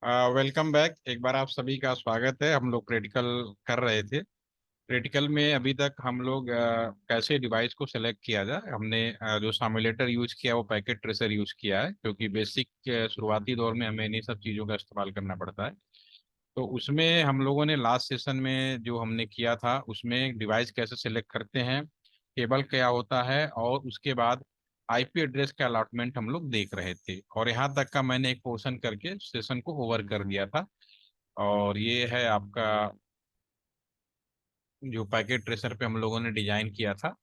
Welcome back. एक बार आप सभी का स्वागत है। हम लोग प्रैक्टिकल कर रहे थे। प्रैक्टिकल में अभी तक हम लोग कैसे डिवाइस को सेलेक्ट किया जाए, हमने जो सिमुलेटर यूज किया वो पैकेट ट्रेसर यूज किया है, क्योंकि बेसिक शुरुआती दौर में हमें इन्हीं सब चीज़ों का इस्तेमाल करना पड़ता है। तो उसमें हम लोगों ने लास्ट सेशन में जो हमने किया था उसमें डिवाइस कैसे सेलेक्ट करते हैं, केबल क्या होता है, और उसके बाद आईपी एड्रेस का अलॉटमेंट हम लोग देख रहे थे। और यहाँ तक का मैंने एक पोर्शन करके सेशन को ओवर कर दिया था। और ये है आपका जो पैकेट ट्रेसर पे हम लोगों ने डिजाइन किया था।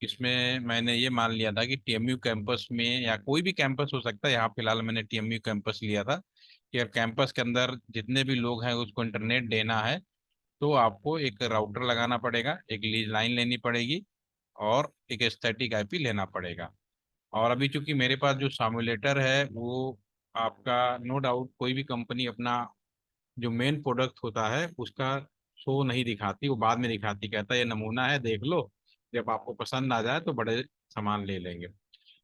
इसमें मैंने ये मान लिया था कि टीएमयू कैंपस में या कोई भी कैंपस हो सकता है, यहाँ फिलहाल मैंने टीएमयू कैंपस लिया था कि अगर कैंपस के अंदर जितने भी लोग हैं उसको इंटरनेट देना है तो आपको एक राउटर लगाना पड़ेगा, एक लीज लाइन लेनी पड़ेगी, और एक स्टैटिक आईपी लेना पड़ेगा। और अभी चूंकि मेरे पास जो सामुलेटर है वो आपका नो डाउट कोई भी कंपनी अपना जो मेन प्रोडक्ट होता है उसका शो नहीं दिखाती, वो बाद में दिखाती, कहता है ये नमूना है देख लो, जब आपको पसंद आ जाए तो बड़े सामान ले लेंगे।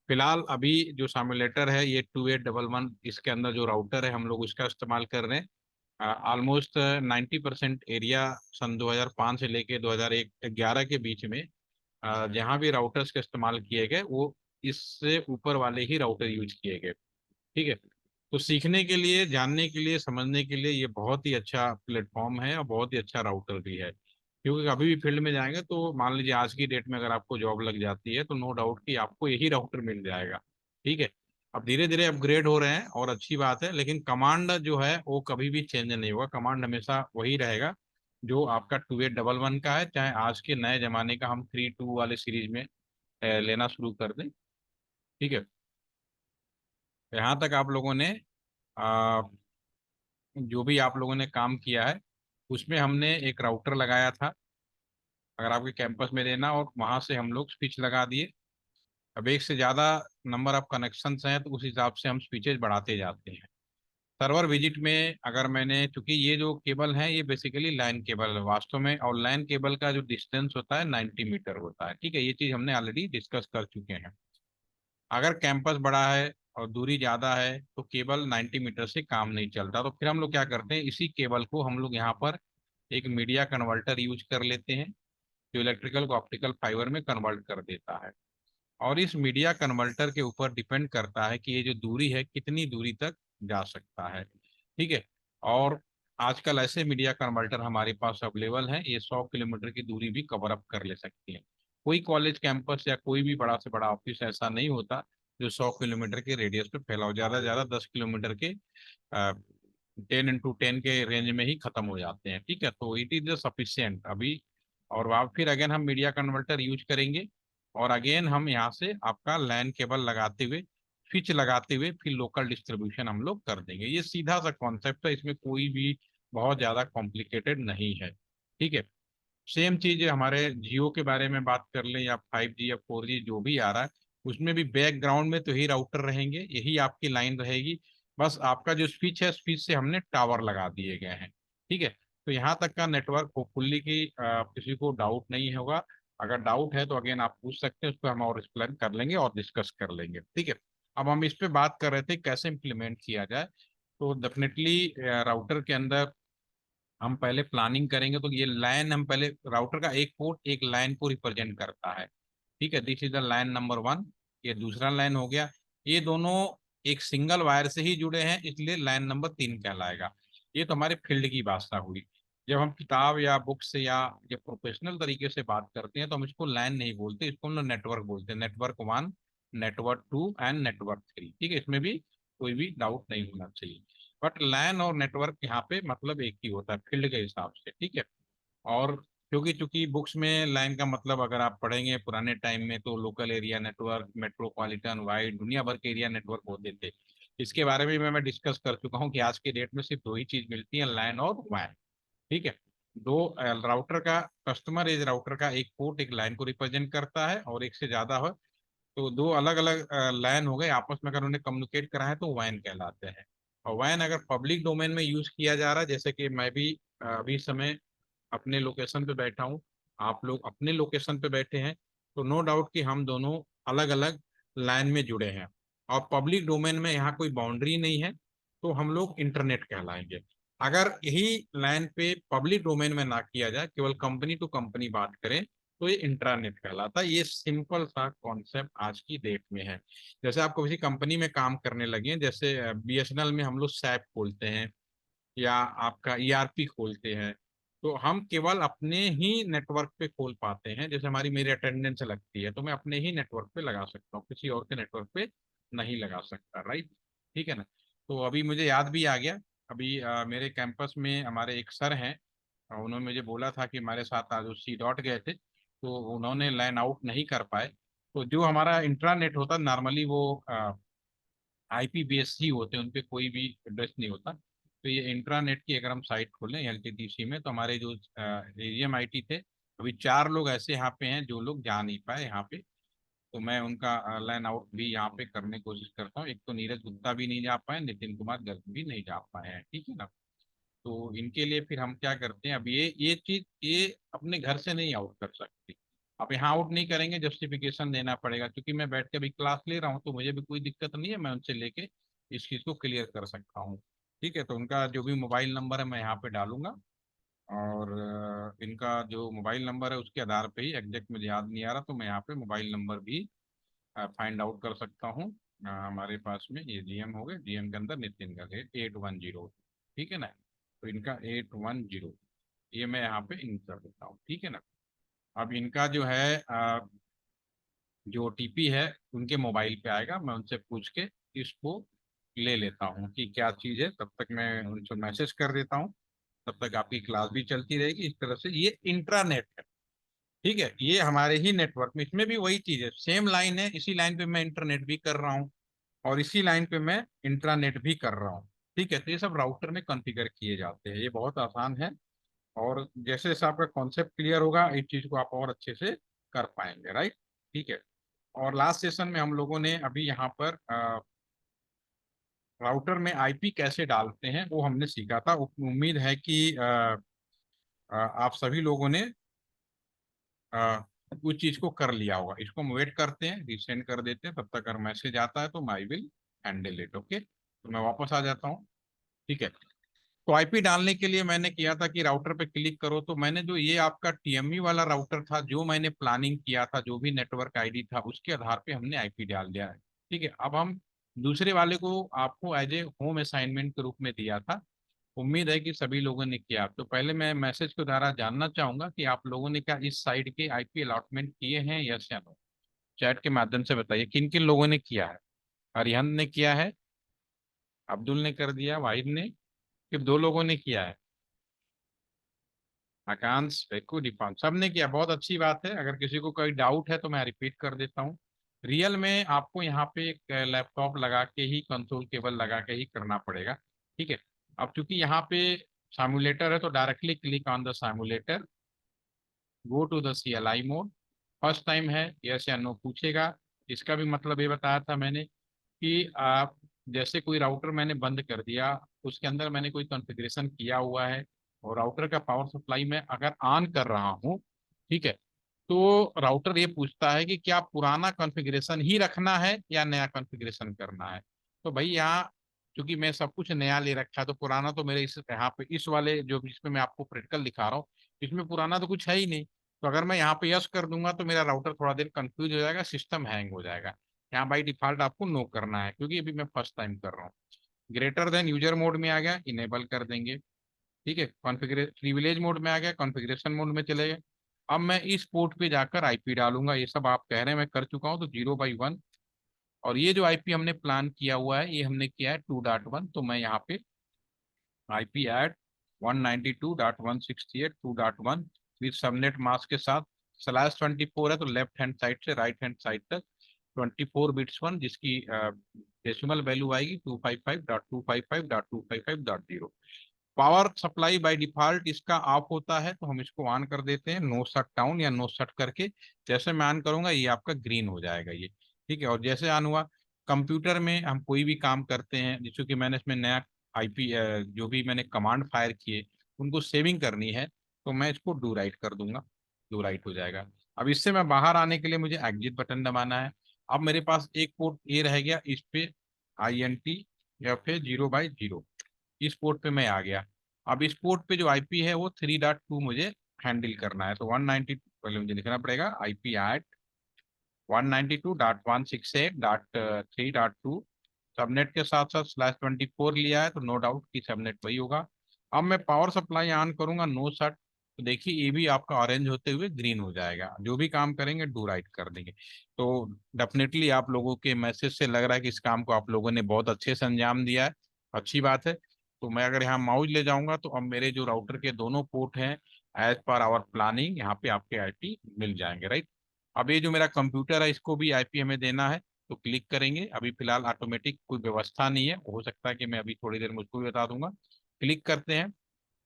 फिलहाल अभी जो सामुलेटर है ये 2811, इसके अंदर जो राउटर है हम लोग उसका इस्तेमाल कर रहे हैं। ऑलमोस्ट 90% एरिया सन 2005 से लेके 2011 के बीच में जहाँ भी राउटर्स का इस्तेमाल किए गए वो इससे ऊपर वाले ही राउटर यूज किए गए। ठीक है। तो सीखने के लिए, जानने के लिए, समझने के लिए ये बहुत ही अच्छा प्लेटफॉर्म है और बहुत ही अच्छा राउटर भी है, क्योंकि कभी भी फील्ड में जाएंगे तो मान लीजिए आज की डेट में अगर आपको जॉब लग जाती है तो नो डाउट कि आपको यही राउटर मिल जाएगा। ठीक है। अब धीरे धीरे अपग्रेड हो रहे हैं और अच्छी बात है, लेकिन कमांड जो है वो कभी भी चेंज नहीं होगा, कमांड हमेशा वही रहेगा जो आपका 2811 का है, चाहे आज के नए जमाने का हम 32 वाले सीरीज में लेना शुरू कर दें। ठीक है। यहाँ तक आप लोगों ने आ, जो भी आप लोगों ने काम किया है उसमें हमने एक राउटर लगाया था, अगर आपके कैंपस में लेना, और वहां से हम लोग स्विच लगा दिए। अब एक से ज़्यादा नंबर ऑफ कनेक्शंस हैं तो उस हिसाब से हम स्विचेज बढ़ाते जाते हैं। सर्वर विजिट में अगर मैंने, चूंकि ये जो केबल है ये बेसिकली लाइन केबल है वास्तव में, और लाइन केबल का जो डिस्टेंस होता है 90 मीटर होता है। ठीक है, ये चीज़ हमने ऑलरेडी डिस्कस कर चुके हैं। अगर कैंपस बड़ा है और दूरी ज़्यादा है तो केबल 90 मीटर से काम नहीं चलता, तो फिर हम लोग क्या करते हैं, इसी केबल को हम लोग यहाँ पर एक मीडिया कन्वर्टर यूज कर लेते हैं जो इलेक्ट्रिकल को ऑप्टिकल फाइबर में कन्वर्ट कर देता है। और इस मीडिया कन्वर्टर के ऊपर डिपेंड करता है कि ये जो दूरी है कितनी दूरी तक जा सकता है। ठीक है। और आजकल ऐसे मीडिया कन्वर्टर हमारे पास अवेलेबल हैं, ये 100 किलोमीटर की दूरी भी कवर अप कर ले सकती हैं। कोई कॉलेज कैंपस या कोई भी बड़ा से बड़ा ऑफिस ऐसा नहीं होता जो 100 किलोमीटर के रेडियस पे फैला हो, ज्यादा से ज्यादा 10 किलोमीटर के 10 into 10 के रेंज में ही खत्म हो जाते हैं। ठीक है, तो इट इज सफिशियंट अभी। और वहाँ फिर अगेन हम मीडिया कन्वर्टर यूज करेंगे, और अगेन हम यहाँ से आपका लैन केबल लगाते हुए, स्विच लगाते हुए फिर लोकल डिस्ट्रीब्यूशन हम लोग कर देंगे। ये सीधा सा कॉन्सेप्ट है, इसमें कोई भी बहुत ज्यादा कॉम्प्लिकेटेड नहीं है। ठीक है। सेम चीज हमारे जियो के बारे में बात कर लें या 5G या 4G जो भी आ रहा है, उसमें भी बैकग्राउंड में तो यही राउटर रहेंगे, यही आपकी लाइन रहेगी। बस आपका जो स्विच है, स्विच से हमने टावर लगा दिए गए हैं। ठीक है। तो यहाँ तक का नेटवर्क होपफुल्ली कि किसी को डाउट नहीं होगा। अगर डाउट है तो अगेन आप पूछ सकते हैं, उस पर हम और एक्सप्लेन कर लेंगे और डिस्कस कर लेंगे। ठीक है। अब हम इस पे बात कर रहे थे कैसे इम्प्लीमेंट किया जाए। तो डेफिनेटली राउटर के अंदर हम पहले प्लानिंग करेंगे तो ये लाइन, हम पहले राउटर का एक पोर्ट एक लाइन को रिप्रेजेंट करता है। ठीक है, this is the line number one. ये दूसरा लाइन हो गया। ये दोनों एक सिंगल वायर से ही जुड़े हैं, इसलिए लाइन नंबर 3 कहलाएगा। ये तो हमारे फील्ड की भाषा हुई। जब हम किताब या बुक से या जब प्रोफेशनल तरीके से बात करते हैं तो हम इसको लाइन नहीं बोलते, इसको हम लोग नेटवर्क बोलते हैं। Network 1, network 2 and network 3। ठीक है, इसमें भी कोई भी डाउट नहीं होना चाहिए। बट लैन और नेटवर्क यहाँ पे मतलब एक ही होता है फील्ड के हिसाब से। ठीक है। और क्योंकि चूंकि बुक्स में लाइन का मतलब अगर आप पढ़ेंगे पुराने टाइम में तो local area network, metropolitan, wide, दुनिया भर के एरिया नेटवर्क होते थे। इसके बारे में मैं डिस्कस कर चुका हूँ कि आज के डेट में सिर्फ दो ही चीज मिलती है, लाइन और वायर। ठीक है। दो राउटर का, कस्टमर एज राउटर का एक पोर्ट एक लाइन को रिप्रेजेंट करता है, और एक से ज्यादा हो तो दो अलग अलग लाइन हो गए, आपस में अगर उन्हें कम्युनिकेट करा है तो वैन कहलाते हैं। और वैन अगर पब्लिक डोमेन में यूज किया जा रहा है, जैसे कि मैं भी अभी समय अपने लोकेशन पे बैठा हूँ, आप लोग अपने लोकेशन पे बैठे हैं, तो नो डाउट कि हम दोनों अलग अलग लाइन में जुड़े हैं। और पब्लिक डोमेन में यहाँ कोई बाउंड्री नहीं है, तो हम लोग इंटरनेट कहलाएंगे। अगर यही लाइन पे पब्लिक डोमेन में ना किया जाए, केवल कंपनी टू कंपनी बात करें, तो ये इंट्रानेट कहलाता है। ये सिंपल सा कॉन्सेप्ट आज की डेट में है। जैसे आप किसी कंपनी में काम करने लगे हैं, जैसे बीएसएनएल में हम लोग सैप खोलते हैं या आपका ईआरपी खोलते हैं, तो हम केवल अपने ही नेटवर्क पे खोल पाते हैं। जैसे हमारी मेरी अटेंडेंस लगती है तो मैं अपने ही नेटवर्क पे लगा सकता हूँ, किसी और के नेटवर्क पे नहीं लगा सकता, राइट। ठीक है ना। तो अभी मुझे याद भी आ गया, अभी मेरे कैंपस में हमारे एक सर हैं, उन्होंने मुझे बोला था कि हमारे साथ आज सी डॉट गए थे, तो उन्होंने लाइन आउट नहीं कर पाए। तो जो हमारा इंट्रानेट होता नॉर्मली वो आईपी बेस ही होते हैं, उनपे कोई भी एड्रेस नहीं होता। तो ये इंट्रानेट की अगर हम साइट खोलें एलटीटीसी में, तो हमारे जो एजीएम आईटी थे, अभी 4 लोग ऐसे यहाँ पे हैं जो लोग जा नहीं पाए यहाँ पे। तो मैं उनका लाइन आउट भी यहाँ पे करने की कोशिश करता हूँ। एक तो नीरज गुप्ता भी नहीं जा पाए, नितिन कुमार गर्ग भी नहीं जा पाए हैं, ठीक है ना। तो इनके लिए फिर हम क्या करते हैं, अब ये चीज ये अपने घर से नहीं आउट कर सकती। अब यहाँ आउट नहीं करेंगे, जस्टिफिकेशन देना पड़ेगा, क्योंकि मैं बैठ के अभी क्लास ले रहा हूँ तो मुझे भी कोई दिक्कत नहीं है, मैं उनसे लेके इस चीज को क्लियर कर सकता हूँ। ठीक है, तो उनका जो भी मोबाइल नंबर है मैं यहाँ पे डालूंगा, और इनका जो मोबाइल नंबर है उसके आधार पे ही, एग्जैक्ट मुझे याद नहीं आ रहा, तो मैं यहाँ पे मोबाइल नंबर भी फाइंड आउट कर सकता हूँ। हमारे पास में ये जीएम हो गए, जीएम के अंदर नितिन का है 810, ठीक है ना। तो इनका 810 ये मैं यहाँ पे इन कर देता हूँ, ठीक है ना। अब इनका जो है जो ओटीपी है उनके मोबाइल पे आएगा, मैं उनसे पूछ के इसको ले लेता हूँ कि क्या चीज़ है, तब तक मैं उनसे मैसेज कर देता हूँ। तब तक आपकी क्लास भी चलती रहेगी। इस तरह से ये इंट्रानेट है, ठीक है। ये हमारे ही नेटवर्क में, इसमें भी वही चीज है, सेम लाइन है, इसी लाइन पे मैं इंटरनेट भी कर रहा हूँ और इसी लाइन पे मैं इंट्रानेट भी कर रहा हूँ। ठीक है, तो ये सब राउटर में कॉन्फ़िगर किए जाते हैं, ये बहुत आसान है। और जैसे जैसे आपका कॉन्सेप्ट क्लियर होगा इस चीज को आप और अच्छे से कर पाएंगे, राइट। ठीक है। और लास्ट सेशन में हम लोगों ने अभी यहाँ पर राउटर में आईपी कैसे डालते हैं वो हमने सीखा था। उम्मीद है कि आप सभी लोगों ने उस चीज को कर लिया होगा। इसको हम वेट करते हैं, रिसेंड कर देते हैं, तब तक अगर मैसेज आता है तो I will handle it, okay. तो मैं वापस आ जाता हूँ, ठीक है। तो आईपी डालने के लिए मैंने किया था कि राउटर पे क्लिक करो, तो मैंने जो ये आपका टीएमयू वाला राउटर था जो मैंने प्लानिंग किया था, जो भी नेटवर्क आईडी था उसके आधार पे हमने आईपी डाल दिया है। ठीक है, अब हम दूसरे वाले को आपको एज ए होम असाइनमेंट के रूप में दिया था। उम्मीद है कि सभी लोगों ने किया। तो पहले मैं मैसेज के द्वारा जानना चाहूंगा कि आप लोगों ने क्या इस साइट के आईपी अलॉटमेंट किए हैं, यस या नो। चैट के माध्यम से बताइए किन किन लोगों ने किया है। अरिहंत ने किया है, अब्दुल ने कर दिया, वाहिद ने, सिर्फ 2 लोगों ने किया है, आकांश, फेकू, दीपान, सब ने किया। बहुत अच्छी बात है। अगर किसी को कोई डाउट है तो मैं रिपीट कर देता हूँ। रियल में आपको यहाँ पे एक लैपटॉप लगा के ही, कंसोल केबल लगा के ही करना पड़ेगा, ठीक है। अब चूंकि यहाँ पे साइमुलेटर है तो directly click on the simulator, go to the CLI mode. First time है, यस या नो पूछेगा। इसका भी मतलब ये बताया था मैंने कि आप जैसे कोई राउटर मैंने बंद कर दिया, उसके अंदर मैंने कोई कॉन्फ़िगरेशन किया हुआ है और राउटर का पावर सप्लाई मैं अगर ऑन कर रहा हूँ, ठीक है, तो राउटर ये पूछता है कि क्या पुराना कॉन्फ़िगरेशन ही रखना है या नया कॉन्फ़िगरेशन करना है। तो भाई यहाँ चूंकि मैं सब कुछ नया ले रखा है, तो पुराना तो मेरे इस यहाँ पे इस वाले जो जिसमें मैं आपको प्रैक्टिकल दिखा रहा हूँ, इसमें पुराना तो कुछ है ही नहीं। तो अगर मैं यहाँ पे यस कर दूंगा तो मेरा राउटर थोड़ा देर कंफ्यूज हो जाएगा, सिस्टम हैंग हो जाएगा। यहाँ बाई डिफॉल्ट आपको नो करना है, क्योंकि अभी मैं फर्स्ट टाइम कर रहा हूँ। ग्रेटर देन यूजर मोड में आ गया, इनेबल कर देंगे, ठीक है। कॉन्फ़िगरे प्रिविलेज मोड में आ गया, कॉन्फ़िगरेशन मोड में चले गए। अब मैं इस पोर्ट पे जाकर आईपी डालूंगा। ये सब आप कह रहे हैं मैं कर चुका हूँ, तो 0/1। और ये जो आईपी हमने प्लान किया हुआ है ये हमने किया है 2.1। तो मैं यहाँ पे IP add 192.168.2.1 with subnet mask के साथ /24 है, तो लेफ्ट हैंड साइड से राइट हैंड साइड तक 24 बिट्स 1, जिसकी डेसिमल वैल्यू आएगी 255.255.255.0। पावर सप्लाई बाय डिफॉल्ट इसका ऑफ होता है, तो हम इसको ऑन कर देते हैं, नो शट डाउन या नो शट करके। जैसे मैं ऑन करूंगा ये आपका ग्रीन हो जाएगा ये, ठीक है। और जैसे ऑन हुआ, कंप्यूटर में हम कोई भी काम करते हैं, जैसे कि मैंने इसमें नया आईपी जो भी मैंने कमांड फायर किए उनको सेविंग करनी है, तो मैं इसको डू राइट कर दूंगा, डू राइट हो जाएगा। अब इससे मैं बाहर आने के लिए मुझे एग्जिट बटन दबाना है। अब मेरे पास एक पोर्ट ये रह गया, इस पे INT या फिर 0/0, इस पोर्ट पे मैं आ गया। अब इस पोर्ट पे जो आईपी है वो 3.2 मुझे हैंडल करना है, तो 190 पहले मुझे लिखना पड़ेगा आईपी एट 192.168.3.2। सबनेट के साथ साथ /24 लिया है, तो नो डाउट कि सबनेट वही होगा। अब मैं पावर सप्लाई ऑन करूंगा, नो शट, तो देखिए ये भी आपका ऑरेंज होते हुए ग्रीन हो जाएगा। जो भी काम करेंगे डू राइट कर देंगे। तो डेफिनेटली आप लोगों के मैसेज से लग रहा है कि इस काम को आप लोगों ने बहुत अच्छे से अंजाम दिया है, अच्छी बात है। तो मैं अगर यहाँ माउस ले जाऊंगा तो अब मेरे जो राउटर के दोनों पोर्ट हैं, एज पर आवर प्लानिंग यहाँ पे आपके आईपी मिल जाएंगे, राइट। अब ये जो मेरा कंप्यूटर है इसको भी आईपी हमें देना है, तो क्लिक करेंगे। अभी फिलहाल ऑटोमेटिक कोई व्यवस्था नहीं है, हो सकता है कि मैं अभी थोड़ी देर में उसको भी बता दूंगा। क्लिक करते हैं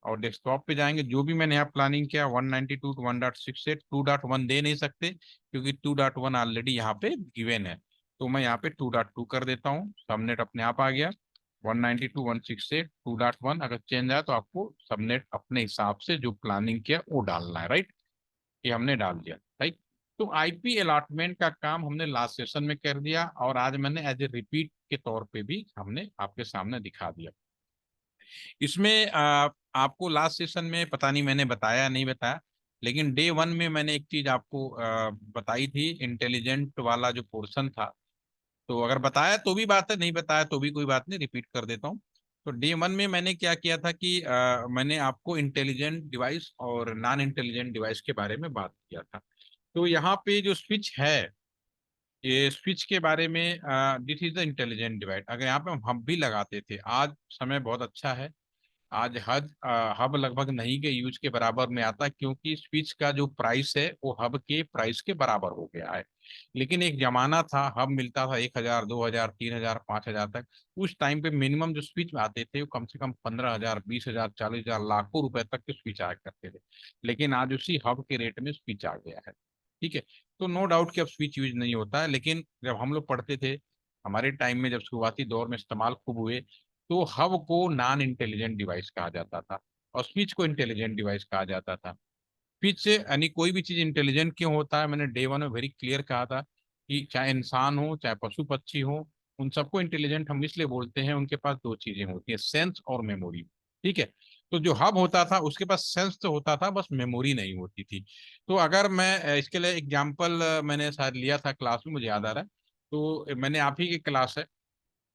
और डेस्कटॉप पे जाएंगे। जो भी मैंने यहाँ प्लानिंग किया 192.168, 2.1 दे नहीं सकते क्योंकि 2.1 ऑलरेडी यहाँ पे गिवन है। तो मैं यहाँ पे 2.2 कर देता हूँ, सबनेट अपने आप आ गया। 192.168 2.1 अगर चेंज आया तो आपको सबनेट अपने हिसाब से जो प्लानिंग किया वो डालना है, राइट। ये हमने डाल दिया, राइट। तो आईपी अलॉटमेंट का काम हमने लास्ट सेशन में कर दिया, और आज मैंने एज ए रिपीट के तौर पे भी हमने आपके सामने दिखा दिया। इसमें आपको लास्ट सेशन में पता नहीं मैंने बताया नहीं बताया, लेकिन डे 1 में मैंने एक चीज आपको बताई थी, इंटेलिजेंट वाला जो पोर्शन था। तो अगर बताया तो भी बात है, नहीं बताया तो भी कोई बात नहीं, रिपीट कर देता हूँ। तो डे 1 में मैंने क्या किया था कि मैंने आपको इंटेलिजेंट डिवाइस और नॉन इंटेलिजेंट डिवाइस के बारे में बात किया था। तो यहाँ पे जो स्विच है, ये स्विच के बारे में, this is the intelligent device. अगर यहाँ पे हम हब भी लगाते थे, आज समय बहुत अच्छा है, आज हब लगभग नहीं के यूज के बराबर में आता है, क्योंकि स्विच का जो प्राइस है वो हब के प्राइस के बराबर हो गया है। लेकिन एक जमाना था हब मिलता था 1,000 2,000 3,000 5,000 तक। उस टाइम पे मिनिमम जो स्विच आते थे वो कम से कम 15,000 20,000 40,000 लाखों रुपए तक के स्विच आया करते थे। लेकिन आज उसी हब के रेट में स्विच आ गया है, ठीक है। तो नो डाउट कि अब स्विच यूज नहीं होता है, लेकिन जब हम लोग पढ़ते थे, हमारे टाइम में जब शुरुआती दौर में इस्तेमाल खूब हुए, तो हब को नॉन इंटेलिजेंट डिवाइस कहा जाता था और स्विच को इंटेलिजेंट डिवाइस कहा जाता था। स्विच से यानी कोई भी चीज इंटेलिजेंट क्यों होता है, मैंने डे 1 में वेरी क्लियर कहा था कि चाहे इंसान हो चाहे पशु पक्षी हो, उन सबको इंटेलिजेंट हम इसलिए बोलते हैं, उनके पास दो चीजें होती हैं, सेंस और मेमोरी, ठीक है। तो जो हब होता था उसके पास सेंस तो होता था, बस मेमोरी नहीं होती थी। तो अगर मैं इसके लिए एग्जाम्पल मैंने शायद लिया था क्लास में, मुझे याद आ रहा है। तो मैंने आप ही की क्लास है,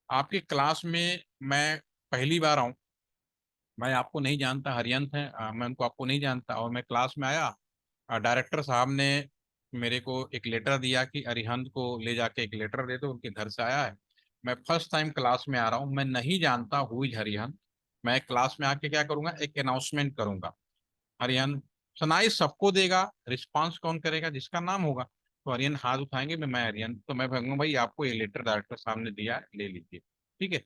आपकी क्लास में मैं पहली बार आऊं, मैं आपको नहीं जानता, हरियंत है, मैं उनको आपको नहीं जानता, और मैं क्लास में आया, डायरेक्टर साहब ने मेरे को एक लेटर दिया कि अरिहंत को ले जाके एक लेटर दे दो, उनके घर से आया है। मैं फर्स्ट टाइम क्लास में आ रहा हूँ, मैं नहीं जानता हु इज हरिहंत। मैं क्लास में आके क्या करूंगा, एक अनाउंसमेंट करूंगा, हरिहंत सुनाई सबको देगा, रिस्पांस कौन करेगा, जिसका नाम होगा। तो हरिहंत हाथ उठाएंगे, मैं हरिहंत, तो मैं कहूंगा भाई आपको ये लेटर डायरेक्टर साहब ने दिया है, ले लीजिए, ठीक है।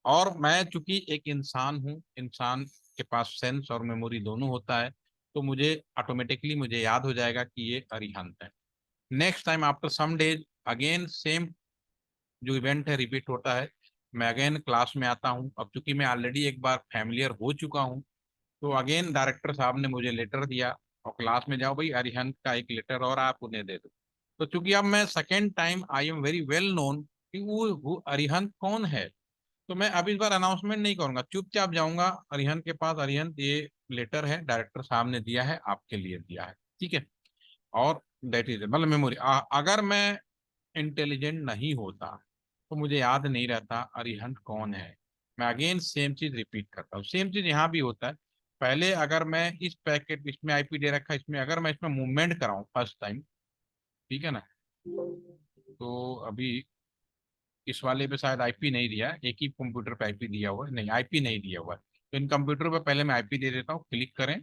और मैं चूंकि एक इंसान हूँ, इंसान के पास सेंस और मेमोरी दोनों होता है, तो मुझे ऑटोमेटिकली मुझे याद हो जाएगा कि ये अरिहंत है। Next time after some days again same जो इवेंट है रिपीट होता है, मैं अगेन क्लास में आता हूँ। अब चूंकि मैं ऑलरेडी एक बार फैमिलियर हो चुका हूँ, तो अगेन डायरेक्टर साहब ने मुझे लेटर दिया और क्लास में जाओ भाई अरिहंत का एक लेटर और आप उन्हें दे दो। तो चूंकि अब मैं second time I am very well known कि वो अरिहंत कौन है, तो मैं अब इस बार अनाउंसमेंट नहीं करूंगा, चुपचाप जाऊंगा अरिहंत के पास, अरिहंत ये लेटर है डायरेक्टर साहब ने दिया है, आपके लिए दिया है, ठीक है। और दैट इज मतलब मेमोरी। अगर मैं इंटेलिजेंट नहीं होता तो मुझे याद नहीं रहता अरिहंत कौन है। मैं अगेन सेम चीज रिपीट करता हूँ, सेम चीज यहाँ भी होता है। पहले अगर मैं इस पैकेट, इसमें आईपी दे रखा है, इसमें अगर मैं इसमें मूवमेंट कराऊं फर्स्ट टाइम, ठीक है ना, तो अभी इस वाले पे शायद आईपी नहीं दिया है, एक ही कंप्यूटर पे आईपी दिया हुआ है, नहीं आईपी नहीं दिया हुआ है। तो इन कंप्यूटर पे पहले मैं आईपी दे देता हूँ, क्लिक करें,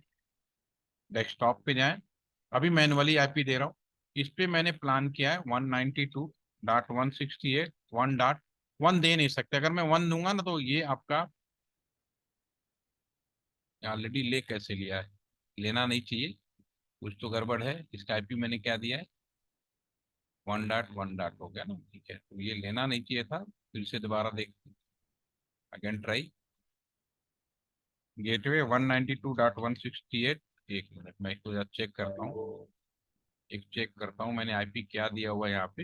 डेस्कटॉप पे जाएं। अभी मैनुअली आईपी दे रहा हूँ। इस पे मैंने प्लान किया है 192.168.1.1 दे नहीं सकते, अगर मैं 1 दूंगा ना तो ये आपका ऑलरेडी ले कैसे लिया है, लेना नहीं चाहिए, कुछ तो गड़बड़ है। इसका आईपी मैंने क्या दिया है, 1.1 हो गया ना, ठीक है। तो ये लेना नहीं चाहिए था, फिर से दोबारा देख, अगेन ट्राई, गेटवे 192.168। एक मिनट मैं इसको चेक करता हूँ, एक चेक करता हूँ मैंने आईपी क्या दिया हुआ है यहाँ पे।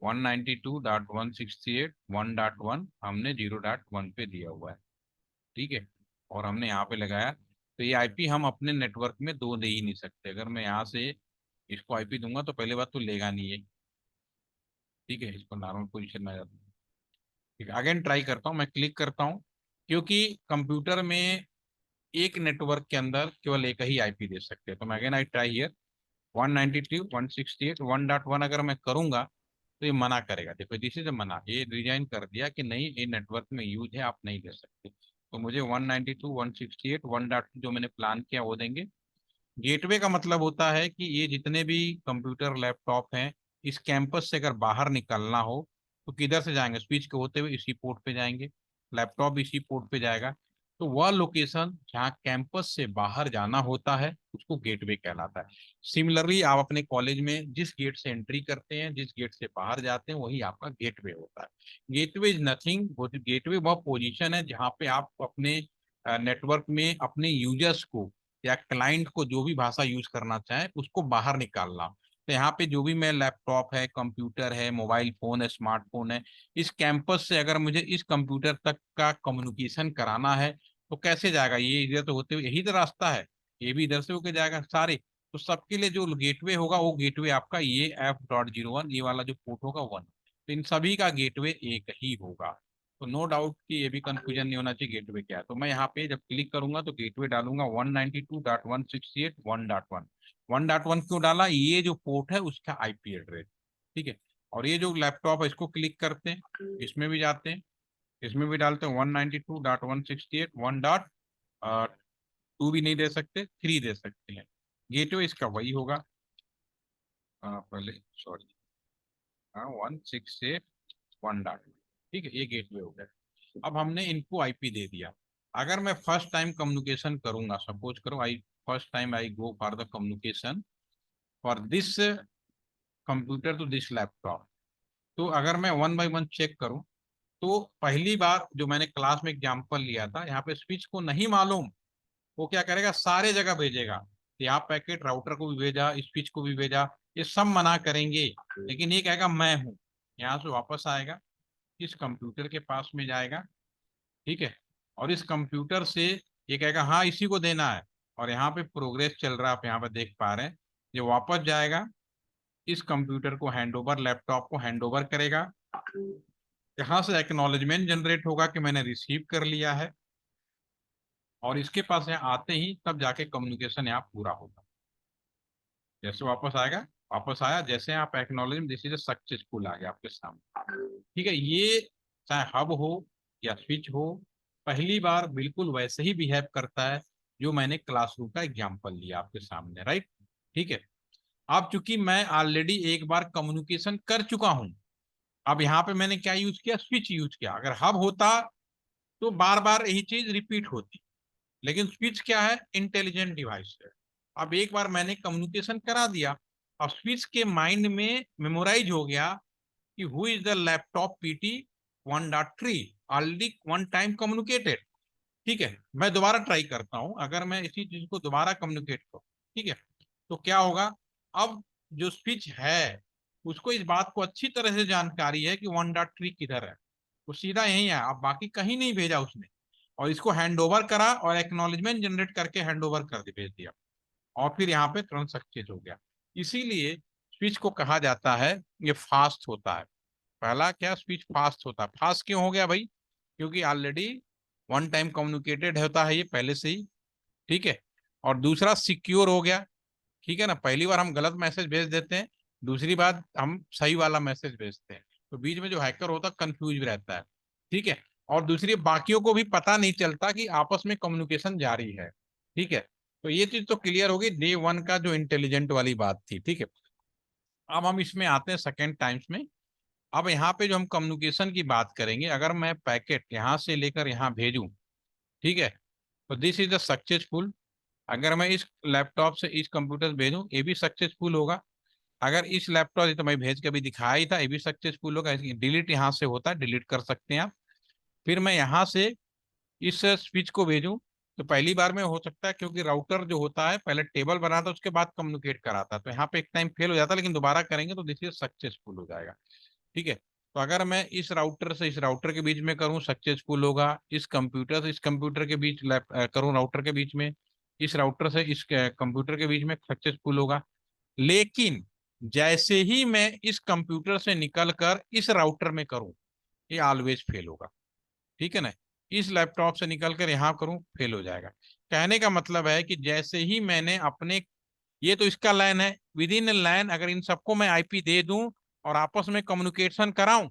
192.168.1.1 हमने 0.1 पे दिया हुआ है, ठीक है। और हमने यहाँ पे लगाया, तो ये आईपी हम अपने नेटवर्क में दो दे ही नहीं सकते। अगर मैं यहाँ से इसको आईपी दूंगा तो पहले बात तो लेगा नहीं है, ठीक है। इसको नॉर्मल पोजीशन में आ जाता हूँ, ठीक है। अगेन ट्राई करता हूँ, मैं क्लिक करता हूँ, क्योंकि कंप्यूटर में एक नेटवर्क के अंदर केवल एक ही आईपी दे सकते हैं। तो मैं अगेन आई ट्राई हियर 192.168.1.1 अगर मैं करूंगा तो ये मना करेगा। देखो दिस इज मना, ये डिजाइन कर दिया कि नहीं ये नेटवर्क में यूज है, आप नहीं दे सकते। तो मुझे 192.168.1.2 जो मैंने प्लान किया वो देंगे। गेटवे का मतलब होता है कि ये जितने भी कंप्यूटर लैपटॉप हैं, इस कैंपस से अगर बाहर निकलना हो तो किधर से जाएंगे, स्विच के होते हुए इसी पोर्ट पे जाएंगे, लैपटॉप इसी पोर्ट पे जाएगा। तो वह लोकेशन जहाँ कैंपस से बाहर जाना होता है उसको गेटवे कहलाता है। सिमिलरली आप अपने कॉलेज में जिस गेट से एंट्री करते हैं, जिस गेट से बाहर जाते हैं, वही आपका गेटवे होता है। गेटवे इज नथिंग, गेटवे वह पोजीशन है जहाँ पे आप अपने नेटवर्क में अपने यूजर्स को या क्लाइंट को जो भी भाषा यूज करना चाहे उसको बाहर निकालना। तो यहाँ पे जो भी मैं लैपटॉप है, कंप्यूटर है, मोबाइल फोन है, स्मार्टफोन है, इस कैंपस से अगर मुझे इस कंप्यूटर तक का कम्युनिकेशन कराना है तो कैसे जाएगा, ये इधर तो होते हुए यही तो रास्ता है, ये भी इधर से होके जाएगा सारे। तो सबके लिए जो गेटवे होगा वो गेटवे आपका ये F.01 ये वाला जो पोर्ट होगा 1, तो इन सभी का गेटवे एक ही होगा। तो नो डाउट कि ये भी कंफ्यूजन नहीं होना चाहिए गेटवे क्या है। तो मैं यहाँ पे जब क्लिक करूंगा तो गेटवे डालूंगा 192.168.1.1। 1.1 क्यों डाला, ये जो पोर्ट है उसका आईपी एड्रेस, ठीक है। और ये जो लैपटॉप है इसको क्लिक करते हैं, इसमें भी जाते हैं, इसमें भी डालते हैं 192.168.1.2 भी नहीं दे सकते, 3 दे सकते हैं। गेटवे इसका वही होगा, पहले सॉरी, हाँ 168.1. ठीक है, ये गेटवे हो गया। अब हमने इनको आईपी दे दिया। अगर मैं फर्स्ट टाइम कम्युनिकेशन करूंगा, सपोज करो I first time I go for the communication for this computer to this laptop, तो अगर मैं वन बाय वन चेक करूं तो पहली बार जो मैंने क्लास में एग्जांपल लिया था, यहाँ पे स्विच को नहीं मालूम, वो क्या करेगा सारे जगह भेजेगा। यहाँ पैकेट राउटर को भी भेजा, स्विच को भी भेजा, ये सब मना करेंगे, लेकिन ये कहेगा मैं हूँ। यहाँ से वापस आएगा, इस कंप्यूटर के पास में जाएगा, ठीक है। और इस कंप्यूटर से ये कहेगा हाँ इसी को देना है, और यहाँ पे प्रोग्रेस चल रहा है, आप यहाँ पे देख पा रहे हैं। ये वापस जाएगा, इस कंप्यूटर को हैंडओवर, लैपटॉप को हैंडओवर करेगा, यहाँ से एक्नॉलेजमेंट जनरेट होगा कि मैंने रिसीव कर लिया है, और इसके पास यहाँ आते ही तब जाके कम्युनिकेशन यहाँ पूरा होगा। जैसे वापस आएगा, वापस आया, जैसे आप एक्नॉलेज दिस इज सक्सेसफुल आ गया आपके सामने, ठीक है। ये चाहे हब हो या स्विच हो, पहली बार बिल्कुल वैसे ही बिहेव करता है जो मैंने क्लासरूम का एग्जांपल लिया आपके सामने, राइट, ठीक है। अब चूंकि मैं ऑलरेडी एक बार कम्युनिकेशन कर चुका हूं, अब यहाँ पे मैंने क्या यूज किया, स्विच यूज किया। अगर हब होता तो बार बार यही चीज रिपीट होती, लेकिन स्विच क्या है, इंटेलिजेंट डिवाइस है। अब एक बार मैंने कम्युनिकेशन करा दिया, अब स्विच के माइंड में मेमोराइज हो गया कि who is the laptop PT 1.3, already one time communicated, ठीक है। मैं दोबारा ट्राई करता हूं, अगर मैं इसी चीज को दोबारा कम्युनिकेट करूं, ठीक है, तो क्या होगा। अब जो स्विच है उसको इस बात को अच्छी तरह से जानकारी है कि 1.3 किधर है, वो सीधा यही है, अब बाकी कहीं नहीं भेजा उसने। और इसको हैंडओवर करा और एक्नॉलेजमेंट जनरेट करके हैंडओवर कर दे भेज दिया, और फिर यहाँ पे तुरंत सक्सेस हो गया। इसीलिए स्विच को कहा जाता है ये फास्ट होता है। पहला क्या, स्विच फास्ट होता है। फास्ट क्यों हो गया भाई, क्योंकि ऑलरेडी वन टाइम कम्युनिकेटेड होता है ये पहले से ही, ठीक है। और दूसरा सिक्योर हो गया, ठीक है ना। पहली बार हम गलत मैसेज भेज देते हैं, दूसरी बार हम सही वाला मैसेज भेजते हैं, तो बीच में जो हैकर होता है कंफ्यूज रहता है, ठीक है। और दूसरी बाकियों को भी पता नहीं चलता कि आपस में कम्युनिकेशन जारी है, ठीक है। तो ये चीज तो क्लियर होगी डे वन का जो इंटेलिजेंट वाली बात थी, ठीक है। अब हम इसमें आते हैं सेकेंड टाइम्स में। अब यहाँ पे जो हम कम्युनिकेशन की बात करेंगे, अगर मैं पैकेट यहाँ से लेकर यहाँ भेजूं, ठीक है, तो दिस इज द सक्सेसफुल। अगर मैं इस लैपटॉप से इस कंप्यूटर से भेजूं ये भी सक्सेसफुल होगा। अगर इस लैपटॉप, तो मैं भेज के अभी दिखाया ही था, ये भी सक्सेसफुल होगा। डिलीट यहाँ से होता है, डिलीट कर सकते हैं आप। फिर मैं यहाँ से इस स्विच को भेजूं, तो पहली बार में हो सकता है क्योंकि राउटर जो होता है पहले टेबल बनाता है उसके बाद कम्युनिकेट कराता है, तो यहाँ पे एक टाइम फेल हो जाता है, लेकिन दोबारा करेंगे तो दिस इज सक्सेसफुल हो जाएगा। ठीक है, तो अगर मैं इस राउटर से इस राउटर के बीच में करूं सक्सेसफुल होगा, इस कंप्यूटर से इस कंप्यूटर के बीच करूं राउटर के बीच में, इस राउटर से इस कंप्यूटर के बीच में सक्सेसफुल होगा। लेकिन जैसे ही मैं इस कंप्यूटर से निकल कर इस राउटर में करूं, ये ऑलवेज फेल होगा। ठीक है ना, इस लैपटॉप से निकल कर यहाँ करूं, फेल हो जाएगा। कहने का मतलब है कि जैसे ही मैंने अपने, ये तो इसका लैन है, विद इन लैन अगर इन सबको मैं आईपी दे दूं और आपस में कम्युनिकेशन कराऊं,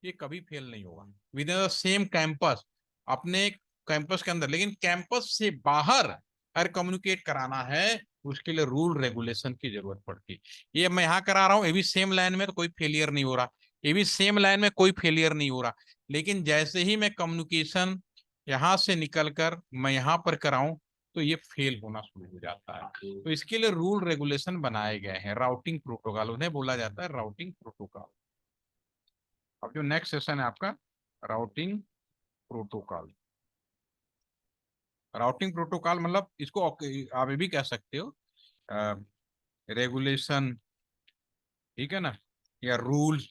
ये कभी फेल नहीं होगा with in the same campus, अपने कैंपस के अंदर। लेकिन कैंपस से बाहर अगर कम्युनिकेट कराना है, उसके लिए रूल रेगुलेशन की जरूरत पड़ती है। ये मैं यहाँ करा रहा हूँ, ये भी सेम लाइन में, तो कोई फेलियर नहीं हो रहा, ये भी सेम लाइन में, कोई फेलियर नहीं हो रहा। लेकिन जैसे ही मैं कम्युनिकेशन यहाँ से निकलकर मैं यहाँ पर कराऊं, तो ये फेल होना शुरू हो जाता है। तो इसके लिए रूल रेगुलेशन बनाए गए हैं, राउटिंग प्रोटोकॉल उन्हें बोला जाता है, राउटिंग प्रोटोकॉल। अब जो नेक्स्ट सेशन है आपका, राउटिंग प्रोटोकॉल। राउटिंग प्रोटोकॉल मतलब इसको आप ये भी कह सकते हो रेगुलेशन, ठीक है ना, या रूल्स।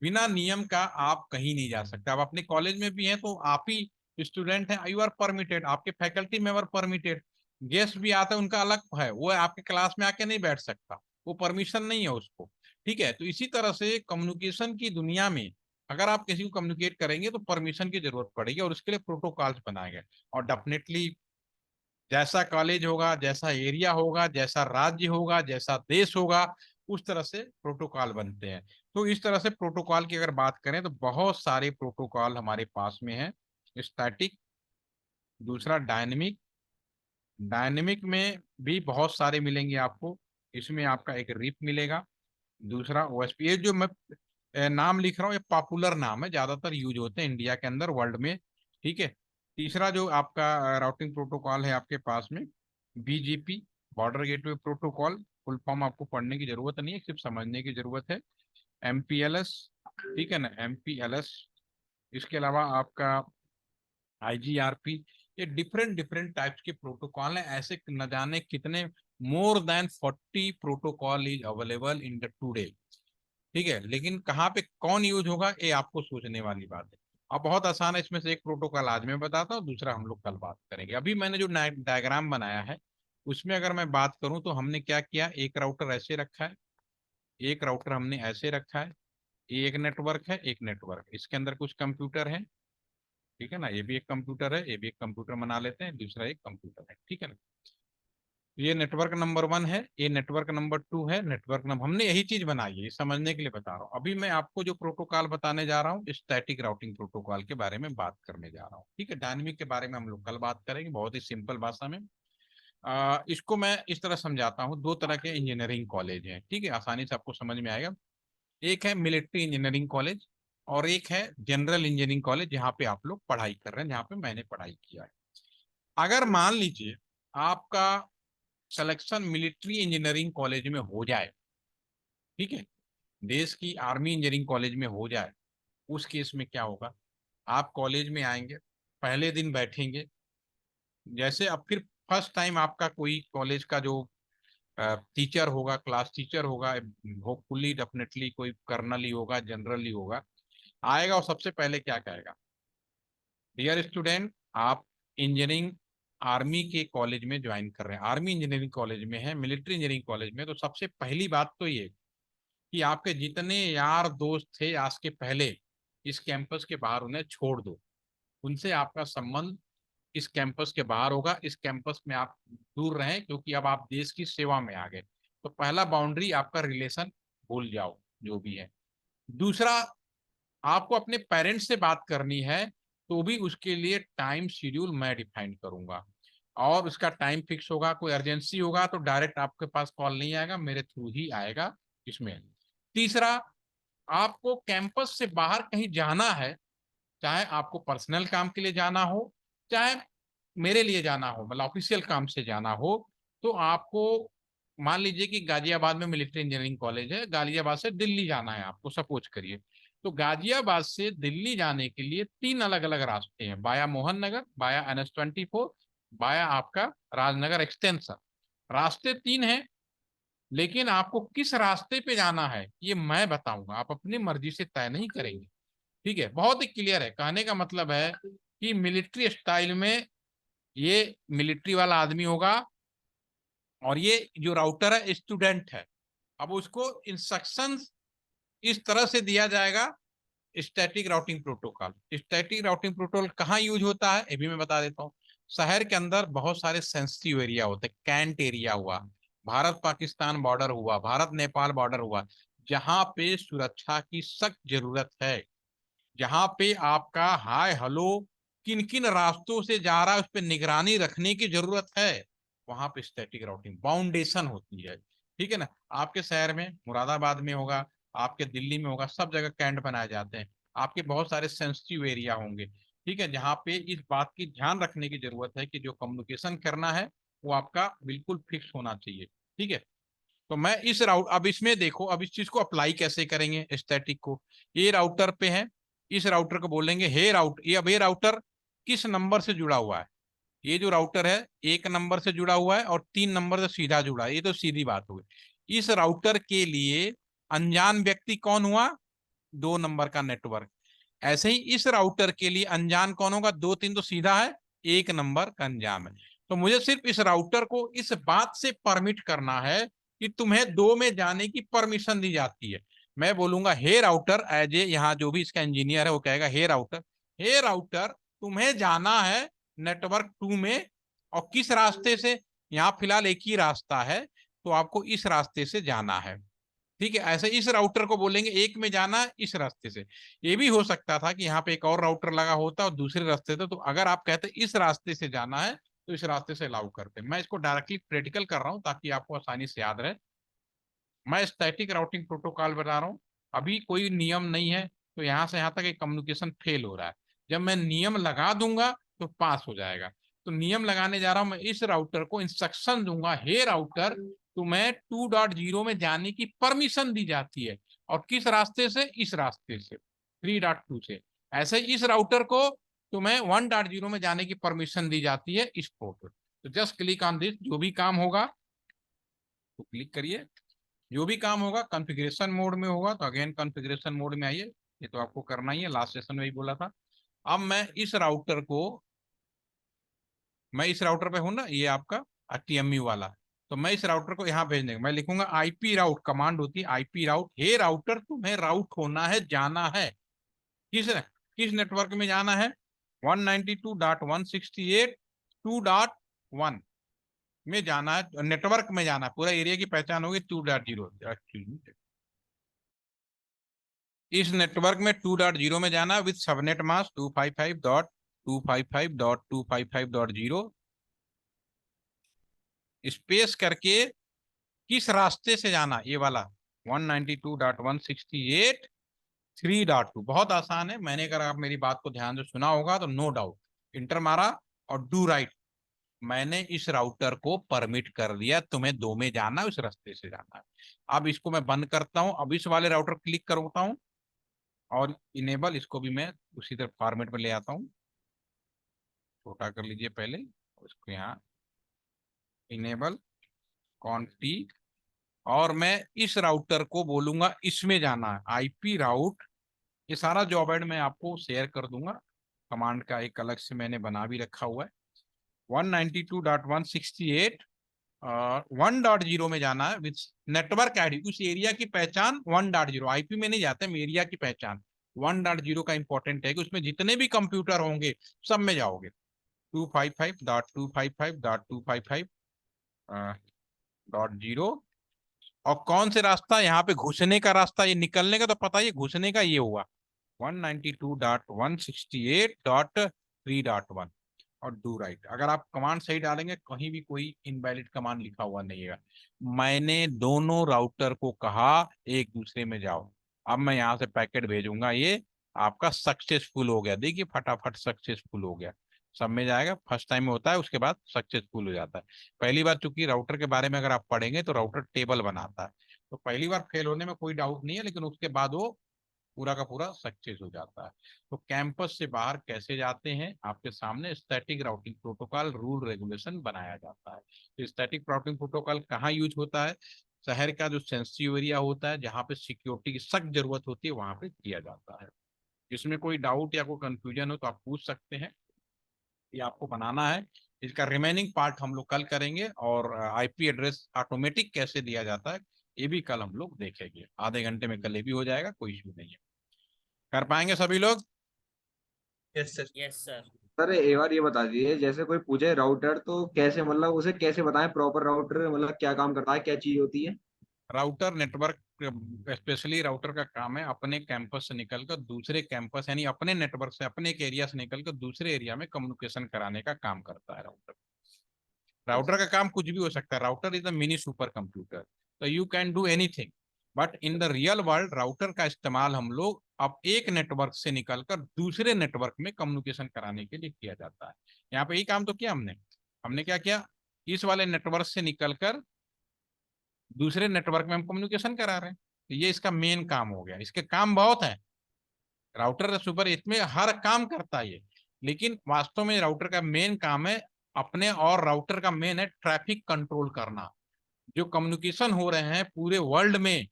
बिना नियम का आप कहीं नहीं जा सकते। आप अपने कॉलेज में भी हैं तो आप ही स्टूडेंट हैं, यू आर परमिटेड, आपके फैकल्टी मेंबर परमिटेड। गेस्ट भी आते हैं, उनका अलग है, वो आपके क्लास में आके नहीं बैठ सकता, वो परमिशन नहीं है उसको। ठीक है, तो इसी तरह से कम्युनिकेशन की दुनिया में अगर आप किसी को कम्युनिकेट करेंगे तो परमिशन की जरूरत पड़ेगी, और उसके लिए प्रोटोकॉल्स बनाए गए। और डेफिनेटली जैसा कॉलेज होगा, जैसा एरिया होगा, जैसा राज्य होगा, जैसा देश होगा, उस तरह से प्रोटोकॉल बनते हैं। तो इस तरह से प्रोटोकॉल की अगर बात करें तो बहुत सारे प्रोटोकॉल हमारे पास में है। स्टैटिक, दूसरा डायनेमिक। डायनेमिक में भी बहुत सारे मिलेंगे आपको, इसमें आपका एक रिप मिलेगा, दूसरा ओएसपी। ये जो मैं नाम लिख रहा हूँ, ये पॉपुलर नाम है, ज्यादातर यूज होते हैं इंडिया के अंदर, वर्ल्ड में। ठीक है, तीसरा जो आपका राउटिंग प्रोटोकॉल है आपके पास में, BGP, border gateway protocol. Full form आपको पढ़ने की जरूरत नहीं है, सिर्फ समझने की जरूरत है। एमपीएलएस, ठीक है ना, एमपीएलएस। इसके अलावा आपका आईजीआरपी। ये डिफरेंट डिफरेंट टाइप्स के प्रोटोकॉल हैं, ऐसे न जाने कितने, more than 40 protocol is available in the today. ठीक है, लेकिन कहाँ पे कौन यूज होगा, ये आपको सोचने वाली बात है। अब बहुत आसान है, इसमें से एक प्रोटोकॉल आज मैं बताता हूँ, दूसरा हम लोग कल बात करेंगे। अभी मैंने जो डायग्राम बनाया है, उसमें अगर मैं बात करूं तो हमने क्या किया, एक राउटर ऐसे रखा है, एक राउटर हमने ऐसे रखा है, ये एक नेटवर्क है, एक नेटवर्क, इसके अंदर कुछ कंप्यूटर है। ठीक है ना, ये भी एक कंप्यूटर है, ये भी एक कंप्यूटर बना लेते हैं, दूसरा एक कंप्यूटर है। ठीक है ना, ये नेटवर्क नंबर 1 है, ये नेटवर्क नंबर 2 है, नेटवर्क नंबर, हमने यही चीज बनाई है, ये समझने के लिए बता रहा हूँ। अभी मैं आपको जो प्रोटोकॉल बताने जा रहा हूँ, स्टैटिक राउटिंग प्रोटोकॉल के बारे में बात करने जा रहा हूँ। ठीक है, डायनेमिक के बारे में हम लोग कल बात करेंगे, बहुत ही सिंपल भाषा में। इसको मैं इस तरह समझाता हूँ, दो तरह के इंजीनियरिंग कॉलेज हैं, ठीक है, आसानी से आपको समझ में आएगा। एक है मिलिट्री इंजीनियरिंग कॉलेज, और एक है जनरल इंजीनियरिंग कॉलेज, जहाँ पे आप लोग पढ़ाई कर रहे हैं, जहाँ पे मैंने पढ़ाई किया है। अगर मान लीजिए आपका सिलेक्शन मिलिट्री इंजीनियरिंग कॉलेज में हो जाए, ठीक है, देश की आर्मी इंजीनियरिंग कॉलेज में हो जाए, उस केस में क्या होगा, आप कॉलेज में आएंगे, पहले दिन बैठेंगे, जैसे अब फिर फर्स्ट टाइम आपका कोई कॉलेज का जो टीचर होगा, क्लास टीचर होगा, होपफुली डेफिनेटली कोई कर्नल ही होगा, जनरल ही होगा, आएगा और सबसे पहले क्या कहेगा, डियर स्टूडेंट, आप इंजीनियरिंग आर्मी के कॉलेज में ज्वाइन कर रहे हैं, आर्मी इंजीनियरिंग कॉलेज में है, मिलिट्री इंजीनियरिंग कॉलेज में, तो सबसे पहली बात तो ये कि आपके जितने यार दोस्त थे आज के पहले इस कैंपस के बाहर, उन्हें छोड़ दो, उनसे आपका संबंध इस कैंपस के बाहर होगा, इस कैंपस में आप दूर रहें, क्योंकि अब आप देश की सेवा में आ गए। तो पहला बाउंड्री आपका रिलेशन भूल जाओ जो भी है। दूसरा, आपको अपने पेरेंट्स से बात करनी है, तो भी उसके लिए टाइम शेड्यूल मैं डिफाइन करूंगा, और उसका टाइम फिक्स होगा। कोई अर्जेंसी होगा तो डायरेक्ट आपके पास कॉल नहीं आएगा, मेरे थ्रू ही आएगा इसमें। तीसरा, आपको कैंपस से बाहर कहीं जाना है, चाहे आपको पर्सनल काम के लिए जाना हो, चाहे मेरे लिए जाना हो, मतलब ऑफिशियल काम से जाना हो, तो आपको, मान लीजिए कि गाजियाबाद में मिलिट्री इंजीनियरिंग कॉलेज है, गाजियाबाद से दिल्ली जाना है आपको, सपोज करिए, तो गाजियाबाद से दिल्ली जाने के लिए 3 अलग अलग रास्ते हैं, बाया मोहन नगर, बाया NH24, बाया आपका राजनगर एक्सटेंशन। रास्ते 3 हैं, लेकिन आपको किस रास्ते पे जाना है ये मैं बताऊंगा, आप अपनी मर्जी से तय नहीं करेंगे। ठीक है, बहुत ही क्लियर है। कहने का मतलब है कि मिलिट्री स्टाइल में ये मिलिट्री वाला आदमी होगा और ये जो राउटर है स्टूडेंट है। अब उसको इंस्ट्रक्शंस इस तरह से दिया जाएगा। Static routing protocol, static routing protocol कहाँ यूज होता है ये भी मैं बता देता हूँ। शहर के अंदर बहुत सारे सेंसिटिव एरिया होते हैं, कैंट एरिया हुआ, भारत पाकिस्तान बॉर्डर हुआ, भारत नेपाल बॉर्डर हुआ, जहां पे सुरक्षा की सख्त जरूरत है, जहां पे आपका हाय हेलो किन किन रास्तों से जा रहा है उस पर निगरानी रखने की जरूरत है, वहां पे स्टैटिक राउटिंग बाउंडेशन होती है। ठीक है ना, आपके शहर में मुरादाबाद में होगा, आपके दिल्ली में होगा, सब जगह कैंट बनाए जाते हैं। आपके बहुत सारे सेंसिटिव एरिया होंगे, ठीक है, जहाँ पे इस बात की ध्यान रखने की जरूरत है कि जो कम्युनिकेशन करना है वो आपका बिल्कुल फिक्स होना चाहिए। ठीक है, तो मैं इस राउट अब इसमें देखो, अब इस चीज को अप्लाई कैसे करेंगे स्टैटिक को। ये राउटर पे है, इस राउटर को बोलेंगे हे राउट, ये अब ये राउटर किस नंबर से जुड़ा हुआ है। ये जो राउटर है एक नंबर से जुड़ा हुआ है और 3 नंबर से सीधा जुड़ा है, ये तो सीधी बात हो गई। इस राउटर के लिए अनजान व्यक्ति कौन हुआ, 2 नंबर का नेटवर्क। ऐसे ही इस राउटर के लिए अनजान कौन होगा, 2 3 तो सीधा है, 1 नंबर का अनजान है। तो मुझे सिर्फ इस राउटर को इस बात से परमिट करना है कि तुम्हें 2 में जाने की परमिशन दी जाती है। मैं बोलूंगा हे राउटर, एज ए यहाँ जो भी इसका इंजीनियर है वो कहेगा हे राउटर, हे राउटर तुम्हें जाना है नेटवर्क 2 में, और किस रास्ते से, यहाँ फिलहाल एक ही रास्ता है तो आपको इस रास्ते से जाना है। ठीक है, ऐसे इस राउटर को बोलेंगे 1 में जाना इस रास्ते से। ये भी हो सकता था कि यहाँ पे एक और राउटर लगा होता और दूसरे रास्ते से, तो अगर आप कहते इस रास्ते से जाना है तो इस रास्ते से अलाउ करते। मैं इसको डायरेक्टली प्रैक्टिकल कर रहा हूँ ताकि आपको आसानी से याद रहे। मैं स्टैटिक राउटिंग प्रोटोकॉल बता रहा हूँ, अभी कोई नियम नहीं है, तो यहाँ से यहाँ तक एक कम्युनिकेशन फेल हो रहा है। जब मैं नियम लगा दूंगा तो पास हो जाएगा। तो नियम लगाने जा रहा हूं, मैं इस राउटर को इंस्ट्रक्शन दूंगा हे राउटर तुम्हें 2.0 में जाने की परमिशन दी जाती है, और किस रास्ते से, इस रास्ते से 3.2 से। ऐसे ही इस राउटर को तुम्हें 1.0 में जाने की परमिशन दी जाती है इस पोर्ट पर। तो जस्ट क्लिक ऑन दिस, जो भी काम होगा तो क्लिक करिए, जो भी काम होगा कॉन्फ़िगरेशन मोड में होगा, तो अगेन कॉन्फ़िगरेशन मोड में आइए, ये तो आपको करना ही है, लास्ट सेशन में ही बोला था। अब मैं इस राउटर पे हूं ना, ये आपका टीएमयू वाला, तो मैं इस राउटर को यहाँ भेजने मैं लिखूंगा आईपी राउट, कमांड होती है आईपी राउट, हे राउटर तुम्हें राउट होना है, जाना है किस किस नेटवर्क में जाना है, 192.168.2.1 में जाना है, नेटवर्क में जाना है, पूरा एरिया की पहचान होगी 2.0। इस नेटवर्क में 2.0 में जाना विद सबनेट मास्क 255.255.255.0 स्पेस करके किस रास्ते से जाना, ये वाला 192.168.3.2। बहुत आसान है, मैंने अगर आप मेरी बात को ध्यान से सुना होगा तो नो डाउट इंटर मारा और डू राइट, मैंने इस राउटर को परमिट कर दिया तुम्हें 2 में जाना है, उस रास्ते से जाना है। अब इसको मैं बंद करता हूं, अब इस वाले राउटर क्लिक करता हूं और इनेबल, इसको भी मैं उसी तरह फॉर्मेट में ले आता हूँ, छोटा कर लीजिए पहले, उसको यहाँ इनेबल कॉन्टी, और मैं इस राउटर को बोलूंगा इसमें जाना है आईपी राउट। ये सारा जॉब एड मैं आपको शेयर कर दूंगा, कमांड का एक अलग से मैंने बना भी रखा हुआ है। 192.168 1.0 में जाना है विद नेटवर्क आईडी, उस एरिया की पहचान 1.0, आईपी में नहीं जाते हम, एरिया की पहचान 1.0 का इंपॉर्टेंट है कि उसमें जितने भी कंप्यूटर होंगे सब में जाओगे, 255.255.255.0। और कौन से रास्ता, यहाँ पे घुसने का रास्ता, ये निकलने का तो पता ही, घुसने का ये हुआ 192.168.3.1 और डू राइट। अगर आप कमांड सही डालेंगे कहीं भी कोई इनवैलिड कमांड लिखा हुआ नहीं है। मैंने दोनों राउटर को कहा एक दूसरे में जाओ, अब मैं यहाँ से पैकेट भेजूंगा, ये आपका सक्सेसफुल हो गया, देखिए फटाफट सक्सेसफुल हो गया, सब में जाएगा, फर्स्ट टाइम में होता है उसके बाद सक्सेसफुल हो जाता है। पहली बार चूंकि राउटर के बारे में अगर आप पढ़ेंगे तो राउटर टेबल बनाता है, तो पहली बार फेल होने में कोई डाउट नहीं है, लेकिन उसके बाद वो पूरा का पूरा सक्सेस हो जाता है। तो कैंपस से बाहर कैसे जाते हैं, आपके सामने static routing protocol rule regulation बनाया जाता है। तो स्टैटिक राउटिंग प्रोटोकॉल कहाँ यूज होता है, शहर का जो सेंसिटिव एरिया होता है, जहाँ पे सिक्योरिटी की सख्त जरूरत होती है, वहां पे किया जाता है। इसमें कोई डाउट या कोई कंफ्यूजन हो तो आप पूछ सकते हैं। ये आपको बनाना है। इसका रिमेनिंग पार्ट हम लोग कल करेंगे, और आईपी एड्रेस ऑटोमेटिक कैसे दिया जाता है ये भी कल हम लोग देखेंगे। आधे घंटे में कल ये भी हो जाएगा, कोई इशू नहीं है। कर पाएंगे सभी लोग? Yes sir. Yes sir. Sir एक बार ये बता दीजिए, जैसे कोई पूछे राउटर तो कैसे, मतलब उसे कैसे बताएं प्रॉपर राउटर मतलब क्या काम करता है, क्या चीज होती है? राउटर नेटवर्क, स्पेशली राउटर का काम है अपने कैंपस से निकलकर दूसरे कैंपस, यानी अपने नेटवर्क से, अपने एक एरिया से निकलकर दूसरे एरिया में कम्युनिकेशन कराने का काम करता है राउटर। राउटर का काम कुछ भी हो सकता है। Router is a mini super computer, तो you can do anything. But in the real world router का इस्तेमाल हम लोग अब एक नेटवर्क से निकलकर दूसरे नेटवर्क में कम्युनिकेशन कराने के लिए किया जाता है। यहाँ पे यही काम तो किया हमने। हमने क्या किया, इस वाले नेटवर्क से निकलकर दूसरे नेटवर्क में हम कम्युनिकेशन करा रहे हैं। तो ये इसका मेन काम हो गया। इसके काम बहुत है। राउटर सुपर इसमें हर काम करता है ये, लेकिन वास्तव में राउटर का मेन काम है अपने, और राउटर का मेन है ट्रैफिक कंट्रोल करना। जो कम्युनिकेशन हो रहे हैं पूरे वर्ल्ड में,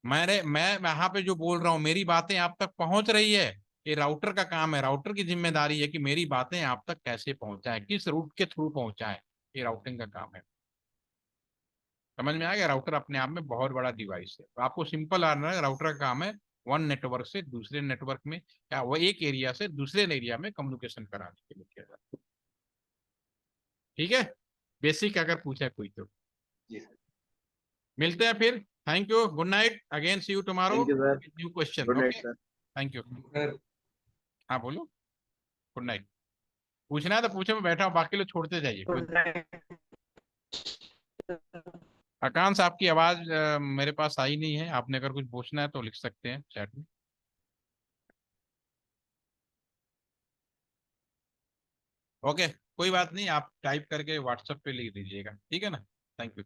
मैं यहाँ पे जो बोल रहा हूँ, मेरी बातें आप तक पहुंच रही है, ये राउटर का काम है। राउटर की जिम्मेदारी है कि मेरी बातें आप तक कैसे पहुंचाएं, किस रूट के थ्रू पहुंचाएं। ये राउटिंग का काम है। समझ में आ गया? राउटर अपने आप में बहुत बड़ा डिवाइस है। तो आपको सिंपल आना है, राउटर का काम है वन नेटवर्क से दूसरे नेटवर्क में, या वो एक एरिया से दूसरे एरिया में कम्युनिकेशन कराने के लिए किया जाता है। ठीक है, बेसिक अगर पूछे कोई तो। जी सर। मिलते हैं फिर। Thank you, good night, again see you tomorrow thank you sir. New question. Good night okay, sir. Thank you. Sir हाँ बोलो। Good night. पूछना है तो पूछे, मैं बैठा हूँ, बाकी लोग छोड़ते जाइए कोई। Good night. आकांक्ष आपकी आवाज मेरे पास आई नहीं है। आपने अगर कुछ पूछना है तो लिख सकते हैं चैट में। ओके, कोई बात नहीं, आप टाइप करके व्हाट्सएप पे लिख दीजिएगा, ठीक है ना? Thank you.